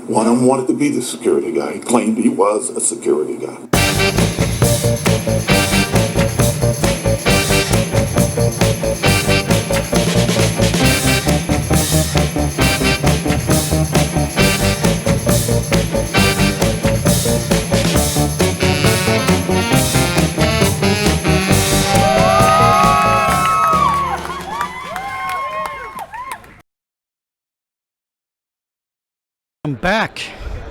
One of them wanted to be the security guy. He claimed he was a security guy. I'm back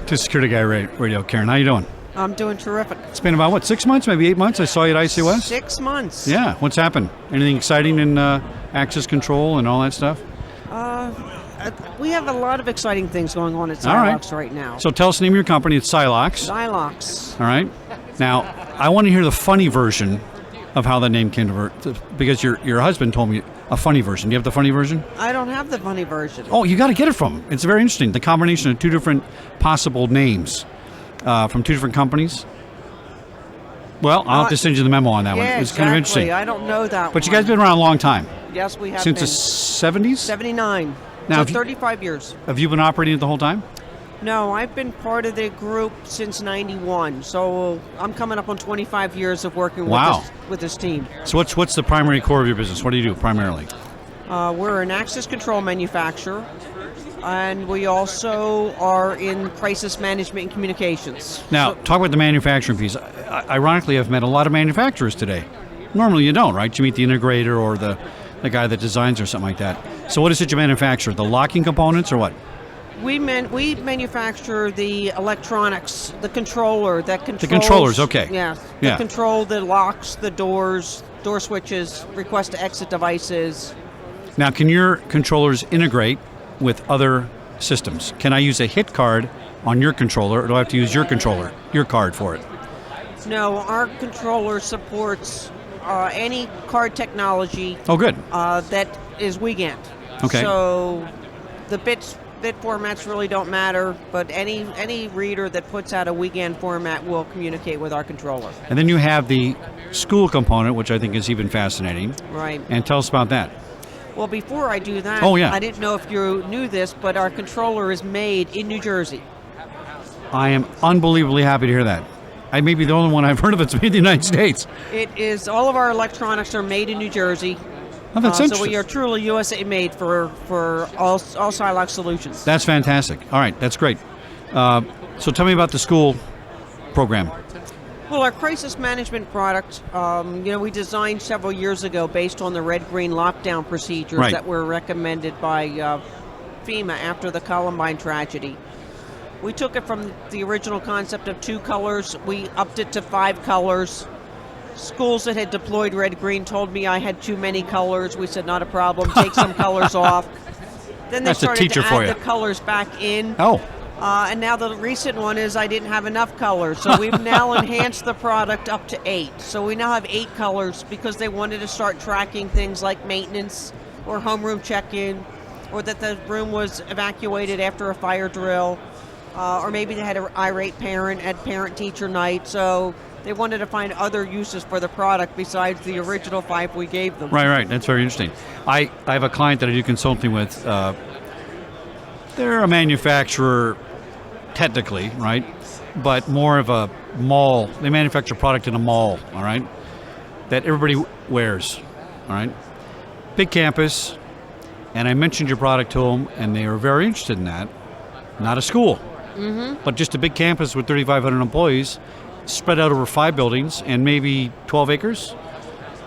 to Security Guy Radio. Karen, how you doing? I'm doing terrific. It's been about, what, 6 months, maybe 8 months? I saw you at ICOS? 6 months. Yeah. What's happened? Anything exciting in access control and all that stuff? We have a lot of exciting things going on at Sielox right now. So tell us the name of your company. It's Sielox. Sielox. All right. Now, I want to hear the funny version of how that name came to, because your husband told me a funny version. Do you have the funny version? I don't have the funny version. Oh, you got to get it from him. It's very interesting. The combination of two different possible names from two different companies. Well, I'll have to send you the memo on that one. It's kind of interesting. I don't know that But you guys have been around a long time. Yes, we have Since been. the 70s? 79. Now, So 35 years. Have you been operating it the whole time? No, I've been part of the group since 91. So I'm coming up on 25 years of working with this team. So what's the primary core of your business? What do you do primarily? We're an access control manufacturer, and we also are in crisis management and communications. Now, talk about the manufacturing piece. Ironically, I've met a lot of manufacturers today. Normally you don't, right? You meet the integrator or the guy that designs or something like that. So what is it you manufacture? The locking components or what? We manufacture the electronics, the controller that controls... The controllers, okay. Yeah, Yeah. control the locks, the doors, door switches, request to exit devices. Now, can your controllers integrate with other systems? Can I use a hit card on your controller, or do I have to use your controller, your card for it? No, our controller supports any card technology. Oh, good. That is Wiegand. Okay. So the bit formats really don't matter, but any reader that puts out a Wiegand format will communicate with our controller. And then you have the school component, which I think is even fascinating. Right. And tell us about that. Well, before I do that, I didn't know if you knew this, but our controller is made in New Jersey. I am unbelievably happy to hear that. I may be the only one I've heard of that's made in the United States. It is, all of our electronics are made in New Jersey. Oh, that's interesting. So we are truly USA made for all Sielox solutions. That's fantastic. All right, that's great. So tell me about the school program. Well, our crisis management product, we designed several years ago based on the red-green lockdown procedures that were recommended by FEMA after the Columbine tragedy. We took it from the original concept of 2 colors. We upped it to 5 colors. Schools that had deployed red-green told me I had too many colors. We said, not a problem, take some colors off. Then they started to add the colors back in. Oh. And now the recent one is I didn't have enough colors. So we've now enhanced the product up to 8. So we now have 8 colors because they wanted to start tracking things like maintenance or homeroom check-in, or that the room was evacuated after a fire drill, or maybe they had an irate parent at parent-teacher night. So they wanted to find other uses for the product besides the original 5 we gave them. Right. That's very interesting. I have a client that I do consulting with. They're a manufacturer, technically, right? But more of a mall. They manufacture product in a mall, all right? That everybody wears, all right? Big campus, and I mentioned your product to them, and they were very interested in that. Not a school, but just a big campus with 3,500 employees, spread out over 5 buildings and maybe 12 acres.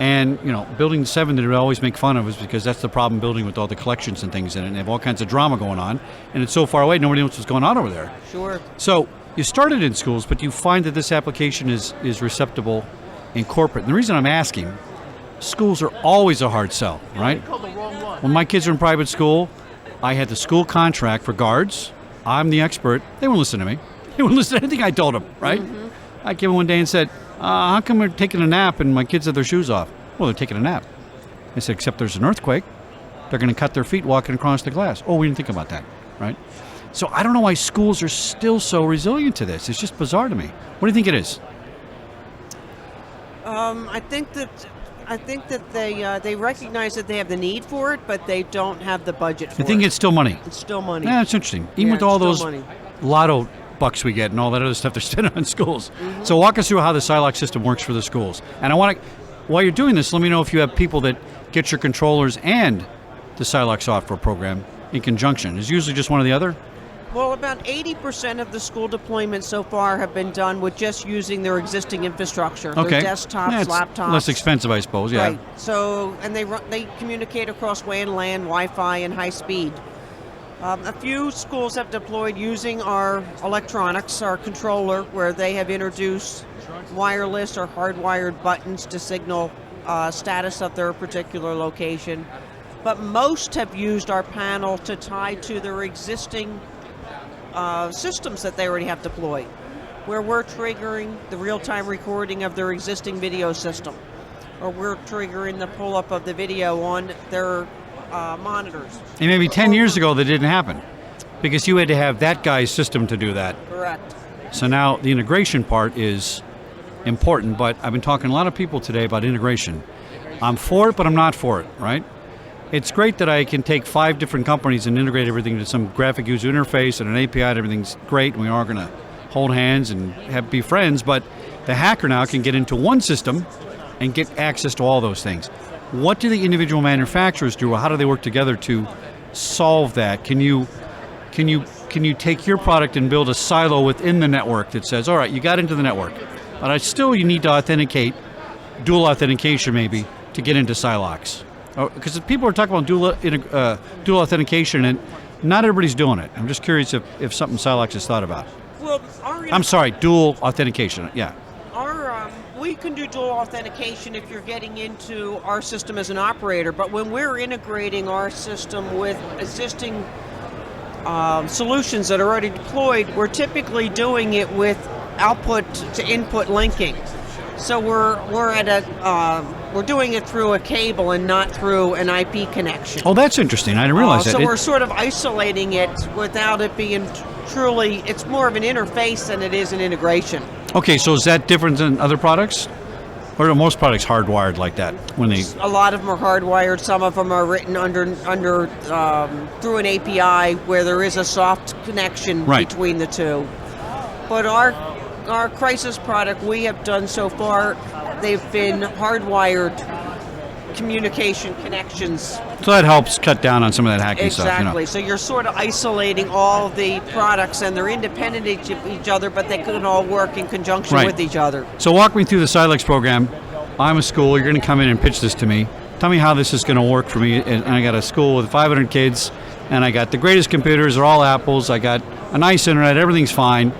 And, building 7 that we always make fun of is because that's the problem building with all the collections and things in it, and they have all kinds of drama going on, and it's so far away, nobody knows what's going on over there. Sure. So you started in schools, but you find that this application is receptible in corporate. And the reason I'm asking, schools are always a hard sell, right? When my kids were in private school, I had the school contract for guards. I'm the expert. They wouldn't listen to me. They wouldn't listen to anything I told them, right? I came in one day and said, how come we're taking a nap and my kids have their shoes off? Well, they're taking a nap. I said, except there's an earthquake. They're going to cut their feet walking across the glass. Oh, we didn't think about that, right? So I don't know why schools are still so resilient to this. It's just bizarre to me. What do you think it is? I think that they recognize that they have the need for it, but they don't have the budget for it. I think it's still money. It's still money. Yeah, it's interesting. Even with all those lotto bucks we get and all that other stuff they're spending on schools. So walk us through how the Sielox system works for the schools. And I want to, while you're doing this, let me know if you have people that get your controllers and the Sielox software program in conjunction. Is usually just one or the other? Well, about 80% of the school deployments so far have been done with just using their existing infrastructure, Okay. their desktops, Yeah, it's laptops. less expensive, I suppose, yeah. Right. So, and they communicate across WAN, LAN, Wi-Fi, and high speed. A few schools have deployed using our electronics, our controller, where they have introduced wireless or hardwired buttons to signal status of their particular location. But most have used our panel to tie to their existing systems that they already have deployed, where we're triggering the real-time recording of their existing video system, or we're triggering the pull-up of the video on their monitors. And maybe 10 years ago that didn't happen because you had to have that guy's system to do that. Correct. So now the integration part is important, but I've been talking to a lot of people today about integration. I'm for it, but I'm not for it, right? It's great that I can take 5 different companies and integrate everything to some graphic user interface and an API and everything's great and we are going to hold hands and be friends, but the hacker now can get into one system and get access to all those things. What do the individual manufacturers do, or how do they work together to solve that? Can you take your product and build a silo within the network that says, all right, you got into the network, but you need to authenticate, dual authentication maybe, to get into Sielox? Because people are talking about dual authentication, and not everybody's doing it. I'm just curious if something Sielox has thought about. Well, I'm sorry, dual authentication, yeah. We can do dual authentication if you're getting into our system as an operator, but when we're integrating our system with existing solutions that are already deployed, we're typically doing it with output to input linking. So we're doing it through a cable and not through an IP connection. Oh, that's interesting. I didn't realize that. So we're sort of isolating it without it being truly, it's more of an interface than it is an integration. Okay, so is that different than other products? Or are most products hardwired like that? A lot of them are hardwired. Some of them are written under through an API where there is a soft connection between the two. But our crisis product we have done so far, they've been hardwired communication connections. So that helps cut down on some of that hacking stuff. Exactly. So you're sort of isolating all the products, and they're independent of each other, but they can all work in conjunction with each other. So walk me through the Sielox program. I'm a school. You're going to come in and pitch this to me. Tell me how this is going to work for me. And I got a school with 500 kids, and I got the greatest computers. They're all Apples. I got a nice internet. Everything's fine.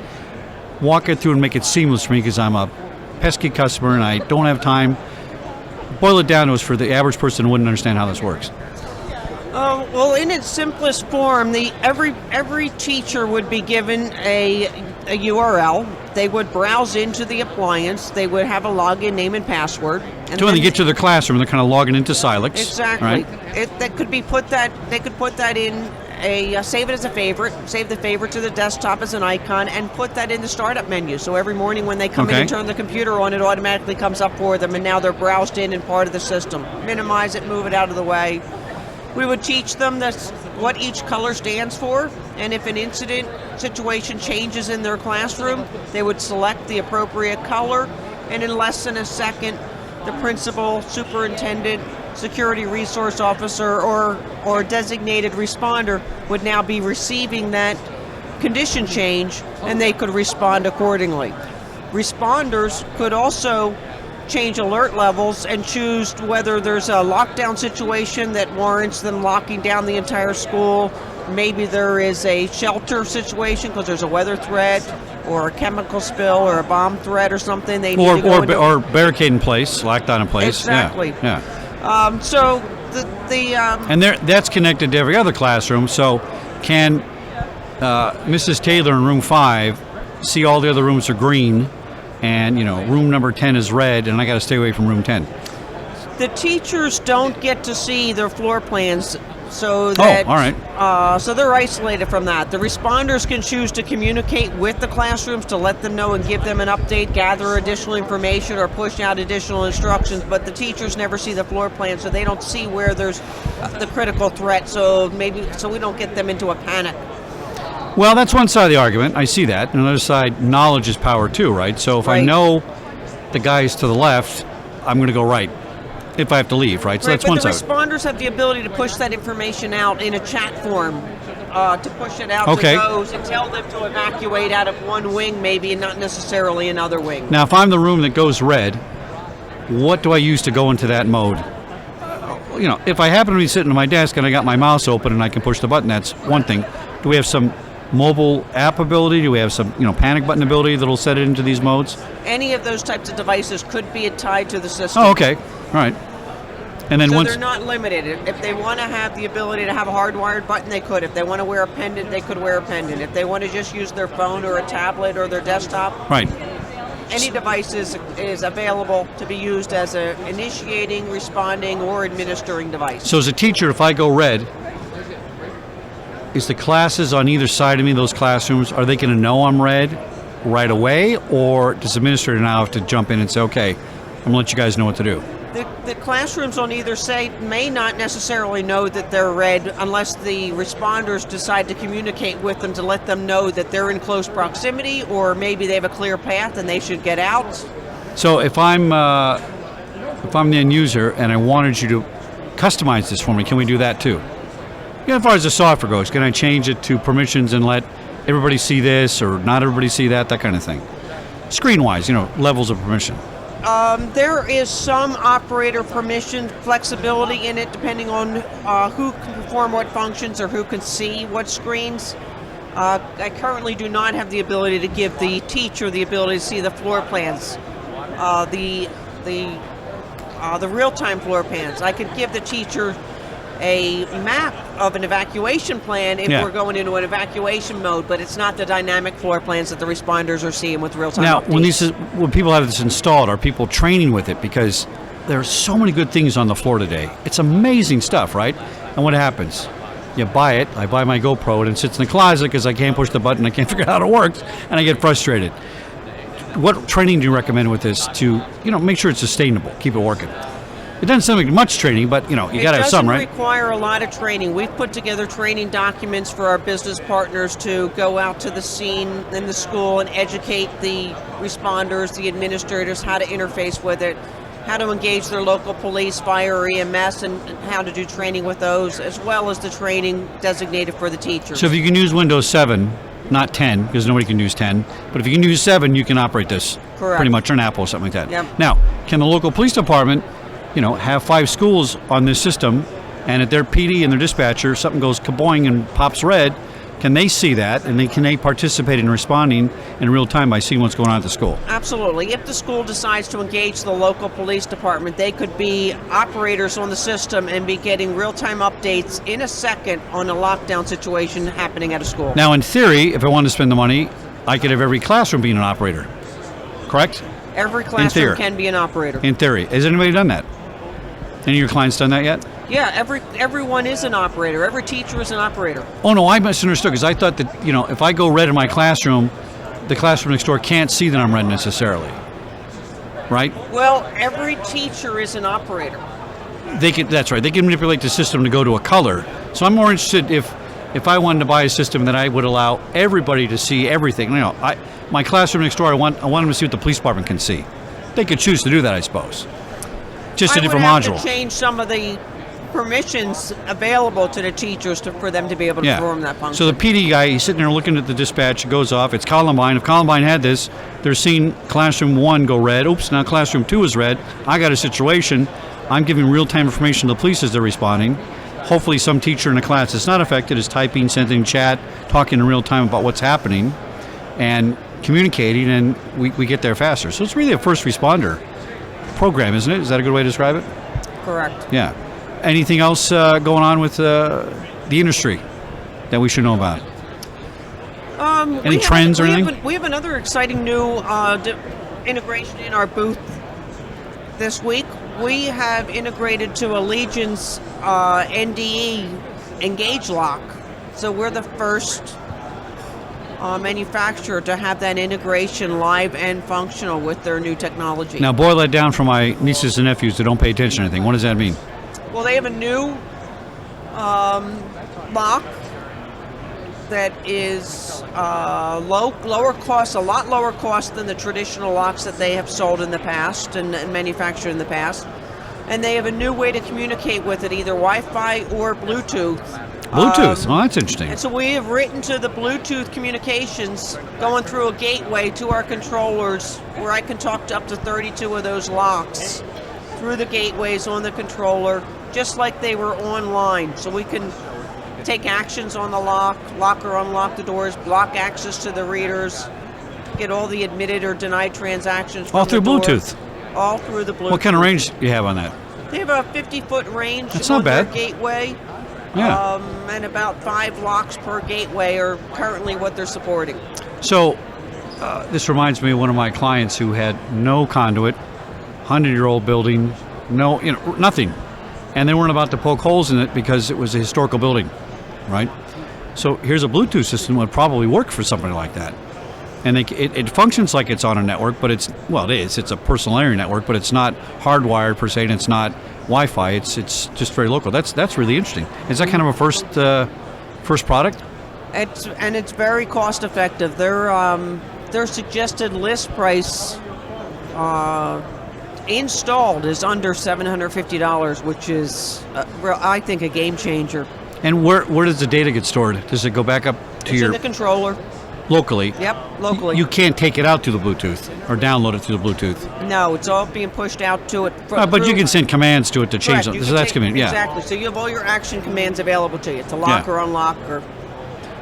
Walk it through and make it seamless for me because I'm a pesky customer and I don't have time. Boil it down to us for the average person who wouldn't understand how this works. Well, in its simplest form, every teacher would be given a URL. They would browse into the appliance. They would have a login name and password. And so when they get to their classroom, they're kind of logging into Sielox. Exactly. Right? They could put that in save it as a favorite, save the favorite to the desktop as an icon, and put that in the startup menu. So every morning when they come in and turn the computer on, it automatically comes up for them, and now they're browsed in and part of the system. Minimize it, move it out of the way. We would teach them what each color stands for, and if an incident situation changes in their classroom, they would select the appropriate color, and in less than a second, the principal, superintendent, security resource officer, or designated responder would now be receiving that condition change, and they could respond accordingly. Responders could also change alert levels and choose whether there's a lockdown situation that warrants them locking down the entire school. Maybe there is a shelter situation because there's a weather threat or a chemical spill or a bomb threat or something. They need to go or barricade in place, lockdown in place. Exactly. Yeah. So and that's connected to every other classroom. So can Mrs. Taylor in room 5 see all the other rooms are green, and room number 10 is red, and I got to stay away from room 10? The teachers don't get to see their floor plans, so that all right. So they're isolated from that. The responders can choose to communicate with the classrooms to let them know and give them an update, gather additional information, or push out additional instructions. But the teachers never see the floor plan, so they don't see where there's the critical threat. So we don't get them into a panic. Well, that's one side of the argument. I see that. On the other side, knowledge is power too, right? So if I know the guys to the left, I'm going to go right if I have to leave, right? So that's one side. But the responders have the ability to push that information out in a chat form, to push it out to those and tell them to evacuate out of one wing maybe and not necessarily another wing. Now, if I'm the room that goes red, what do I use to go into that mode? If I happen to be sitting at my desk and I got my mouse open and I can push the button, that's one thing. Do we have some mobile app ability? Do we have some, panic button ability that'll set it into these modes? Any of those types of devices could be tied to the system. Oh, okay. All right. And then they're not limited. If they want to have the ability to have a hardwired button, they could. If they want to wear a pendant, they could wear a pendant. If they want to just use their phone or a tablet or their desktop, right. Any device is available to be used as an initiating, responding, or administering device. So as a teacher, if I go red, is the classes on either side of me, those classrooms, are they going to know I'm red right away, or does the administrator now have to jump in and say, okay, I'm going to let you guys know what to do? The classrooms on either side may not necessarily know that they're red unless the responders decide to communicate with them to let them know that they're in close proximity, or maybe they have a clear path and they should get out. So if I'm the end user and I wanted you to customize this for me, can we do that too? As far as the software goes, can I change it to permissions and let everybody see this or not everybody see that kind of thing? Screen-wise, levels of permission. There is some operator permission flexibility in it depending on who can perform what functions or who can see what screens. I currently do not have the ability to give the teacher the ability to see the floor plans, the real-time floor plans. I could give the teacher a map of an evacuation plan if we're going into an evacuation mode, but it's not the dynamic floor plans that the responders are seeing with real-time updates. Now, when people have this installed, are people training with it? Because there are so many good things on the floor today. It's amazing stuff, right? And what happens? You buy it, I buy my GoPro, and it sits in the closet because I can't push the button, I can't figure out how it works, and I get frustrated. What training do you recommend with this to, make sure it's sustainable, keep it working? It doesn't sound like much training, but you got to have some, right? It doesn't require a lot of training. We've put together training documents for our business partners to go out to the scene in the school and educate the responders, the administrators, how to interface with it, how to engage their local police, fire, or EMS, and how to do training with those, as well as the training designated for the teachers. So if you can use Windows 7, not 10, because nobody can use 10, but if you can use 7, you can operate this. Correct. Pretty much, or an Apple or something like that. Yep. Now, can the local police department have 5 schools on this system, and at their PD and their dispatcher, something goes kaboing and pops red, can they see that, and can they participate in responding in real time by seeing what's going on at the school? Absolutely. If the school decides to engage the local police department, they could be operators on the system and be getting real-time updates in a second on a lockdown situation happening at a school. Now, in theory, if I wanted to spend the money, I could have every classroom being an operator, correct? Every classroom can be an operator. In theory. Has anybody done that? Any of your clients done that yet? Yeah, everyone is an operator. Every teacher is an operator. Oh, no, I misunderstood, because I thought that, if I go red in my classroom, the classroom next door can't see that I'm red necessarily. Right? Well, every teacher is an operator. That's right. They can manipulate the system to go to a color. So I'm more interested if I wanted to buy a system that I would allow everybody to see everything. My classroom next door, I want them to see what the police department can see. They could choose to do that, I suppose. Just a different module. I would have to change some of the permissions available to the teachers for them to be able to perform that function. So the PD guy, he's sitting there looking at the dispatch, it goes off, it's Columbine. If Columbine had this, they're seeing classroom 1 go red. Oops, now classroom 2 is red. I got a situation. I'm giving real-time information to the police as they're responding. Hopefully some teacher in the class that's not affected is typing, sending chat, talking in real time about what's happening, and communicating, and we get there faster. So it's really a first responder program, isn't it? Is that a good way to describe it? Correct. Yeah. Anything else going on with the industry that we should know about? Any trends or anything? We have another exciting new integration in our booth this week. We have integrated to Allegion's NDE Engage Lock. So we're the first manufacturer to have that integration live and functional with their new technology. Now boil that down for my nieces and nephews that don't pay attention to anything. What does that mean? Well, they have a new lock that is lower cost, a lot lower cost than the traditional locks that they have sold in the past and manufactured in the past. And they have a new way to communicate with it, either Wi-Fi or Bluetooth. Bluetooth, oh, that's interesting. And so we have written to the Bluetooth communications going through a gateway to our controllers where I can talk to up to 32 of those locks through the gateways on the controller, just like they were online. So we can take actions on the lock or unlock the doors, block access to the readers, get all the admitted or denied transactions from All through the door. Bluetooth? All through the Bluetooth. What kind of range do you have on that? They have a 50-foot range That's on not bad. their gateway. Yeah. And about 5 locks per gateway are currently what they're supporting. So this reminds me of one of my clients who had no conduit, 100-year-old building, nothing. And they weren't about to poke holes in it because it was a historical building, right? So here's a Bluetooth system that would probably work for something like that. And it functions like it's on a network, but it's a personal area network, but it's not hardwired per se, and it's not Wi-Fi. It's just very local. That's really interesting. Is that kind of a first product? It's very cost effective. Their suggested list price installed is under $750, which is I think a game changer. And where does the data get stored? Does it go back up to It's in the controller. Locally? Yep, locally. You can't take it out through the Bluetooth or download it through the Bluetooth. No, it's all being pushed out to it. But you can send commands to it to change Correct. it. So that's convenient. Yeah. Exactly. So you have all your action commands available to you to lock or unlock or.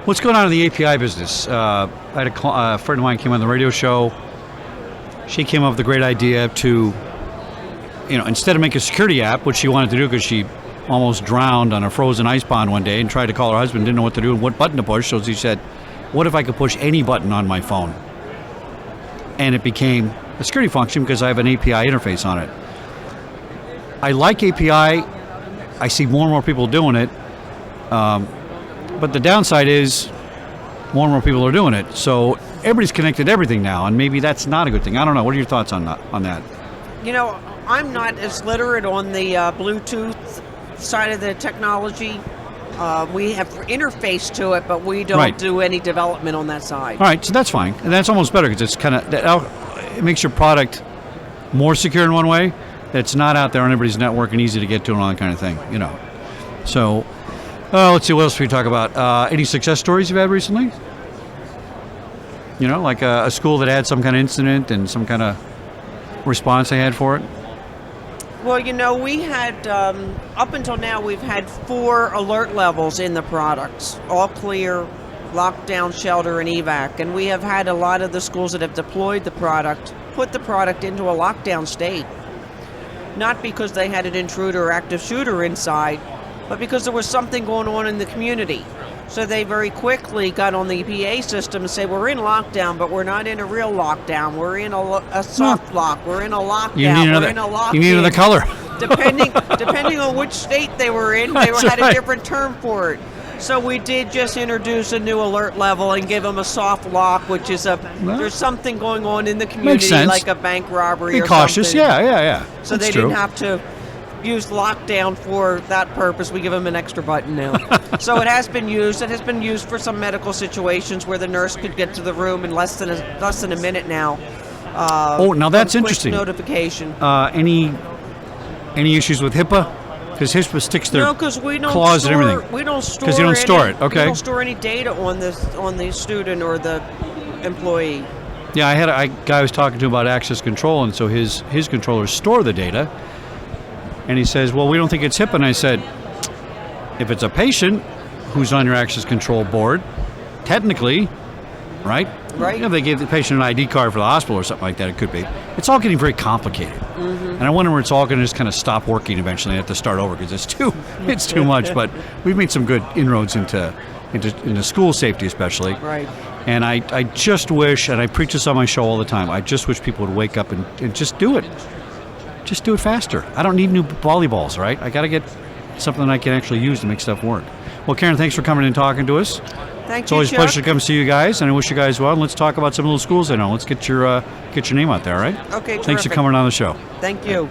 What's going on in the API business? I had a friend of mine came on the radio show. She came up with a great idea to, instead of make a security app, which she wanted to do because she almost drowned on a frozen ice pond one day and tried to call her husband, didn't know what to do and what button to push. So she said, what if I could push any button on my phone? And it became a security function because I have an API interface on it. I like API. I see more and more people doing it. But the downside is more and more people are doing it. So everybody's connected to everything now, and maybe that's not a good thing. I don't know. What are your thoughts on that? I'm not as literate on the Bluetooth side of the technology. We have interface to it, but we don't do any development on that side. All right, so that's fine. And that's almost better because it's it makes your product more secure in one way. That's not out there on everybody's network and easy to get to and all that kind of thing, So, let's see, what else we talk about? Any success stories you've had recently? Like a school that had some kind of incident and some kind of response they had for it? Well, we had, up until now, we've had 4 alert levels in the products, all clear, lockdown, shelter, and evac. And we have had a lot of the schools that have deployed the product, put the product into a lockdown state. Not because they had an intruder or active shooter inside, but because there was something going on in the community. So they very quickly got on the PA system and say, we're in lockdown, but we're not in a real lockdown. We're in a soft lock. We're in a lockdown. We're in a lockdown. You need another color. Depending on which state they were in, they had a different term for it. So we did just introduce a new alert level and give them a soft lock, which is there's something going on in the community, like a bank robbery or something. Be cautious, yeah. So they didn't have to use lockdown for that purpose. We give them an extra button now. So it has been used. It has been used for some medical situations where the nurse could get to the room in less than a minute now. Now that's interesting. Notification. Any issues with HIPAA? Because HIPAA sticks their claws and everything. We don't store. Because you don't store it. Okay. We don't store any data on the student or the employee. Yeah, I had a guy I was talking to about access control, and so his controllers store the data. And he says, well, we don't think it's HIPAA. And I said, if it's a patient who's on your access control board, technically, right? Right. If they gave the patient an ID card for the hospital or something like that, it could be. It's all getting very complicated. Mm-hmm. And I wonder where it's all going to just kind of stop working eventually and have to start over because it's too much. But we've made some good inroads into school safety especially. Right. And I just wish, and I preach this on my show all the time, I just wish people would wake up and just do it. Just do it faster. I don't need new volleyballs, right? I got to get something I can actually use to make stuff work. Well, Karen, thanks for coming and talking to us. Thank it's you, always Chuck. a pleasure to come see you guys, and I wish you guys well. And let's talk about some of those schools I know. Let's get your name out there, all right? Okay, terrific. Thanks for coming on the show. Thank you.